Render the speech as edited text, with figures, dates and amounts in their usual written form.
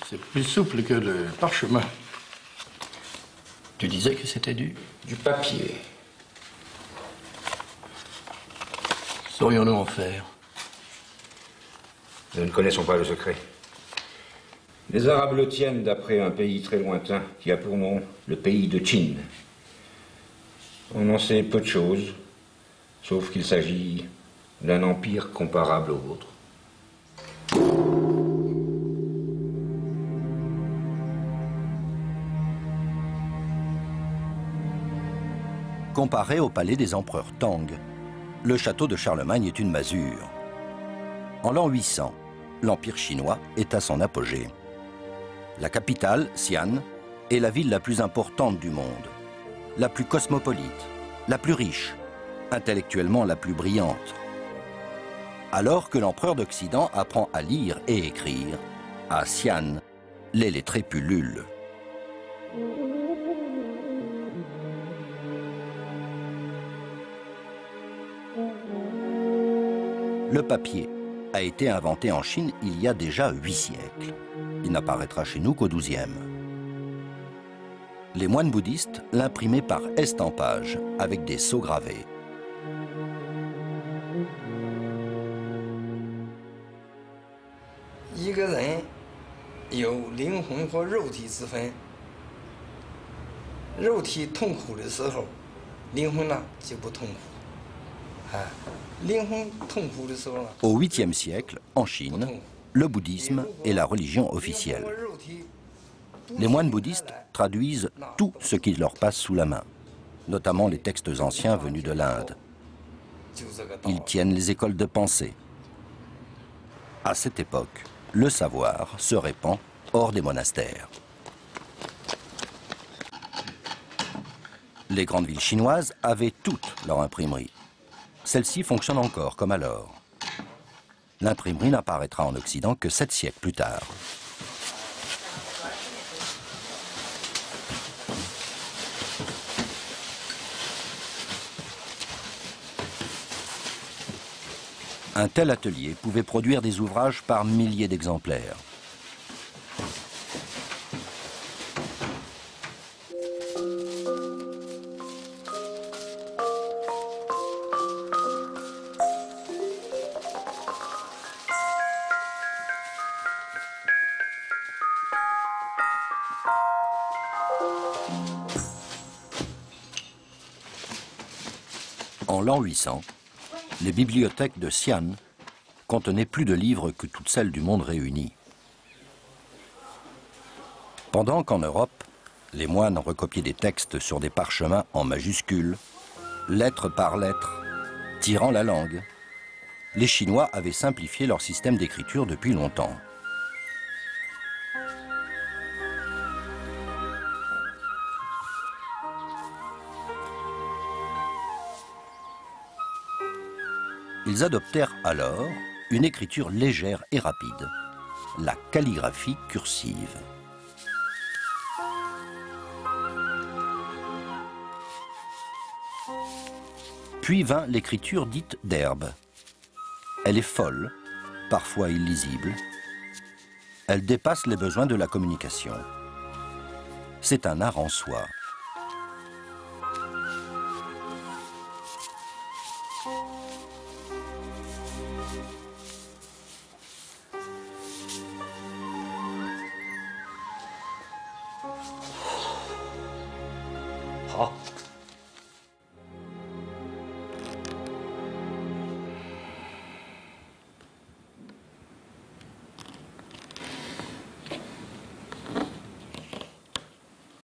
C'est plus souple que le parchemin. Tu disais que c'était du papier. Saurions-nous en faire? Nous ne connaissons pas le secret. Les Arabes le tiennent d'après un pays très lointain qui a pour nom le pays de Chine. On en sait peu de choses, sauf qu'il s'agit d'un empire comparable au vôtre. Comparé au palais des empereurs Tang, le château de Charlemagne est une masure. En l'an 800, l'Empire chinois est à son apogée. La capitale, Xi'an, est la ville la plus importante du monde, la plus cosmopolite, la plus riche, intellectuellement la plus brillante. Alors que l'empereur d'Occident apprend à lire et écrire, à Xi'an, les lettrés pullulent. Le papier a été inventé en Chine il y a déjà 8 siècles. Il n'apparaîtra chez nous qu'au XIIe. Les moines bouddhistes l'imprimaient par estampage, avec des sceaux gravés. Au 8e siècle, en Chine, le bouddhisme est la religion officielle. Les moines bouddhistes traduisent tout ce qui leur passe sous la main, notamment les textes anciens venus de l'Inde. Ils tiennent les écoles de pensée. À cette époque, le savoir se répand hors des monastères. Les grandes villes chinoises avaient toutes leur imprimerie. Celle-ci fonctionne encore comme alors. L'imprimerie n'apparaîtra en Occident que 7 siècles plus tard. Un tel atelier pouvait produire des ouvrages par milliers d'exemplaires. En l'an 800, les bibliothèques de Xi'an contenaient plus de livres que toutes celles du monde réunies. Pendant qu'en Europe, les moines recopiaient des textes sur des parchemins en majuscules, lettre par lettre, tirant la langue, les Chinois avaient simplifié leur système d'écriture depuis longtemps. Ils adoptèrent alors une écriture légère et rapide, la calligraphie cursive. Puis vint l'écriture dite d'herbe. Elle est folle, parfois illisible. Elle dépasse les besoins de la communication. C'est un art en soi.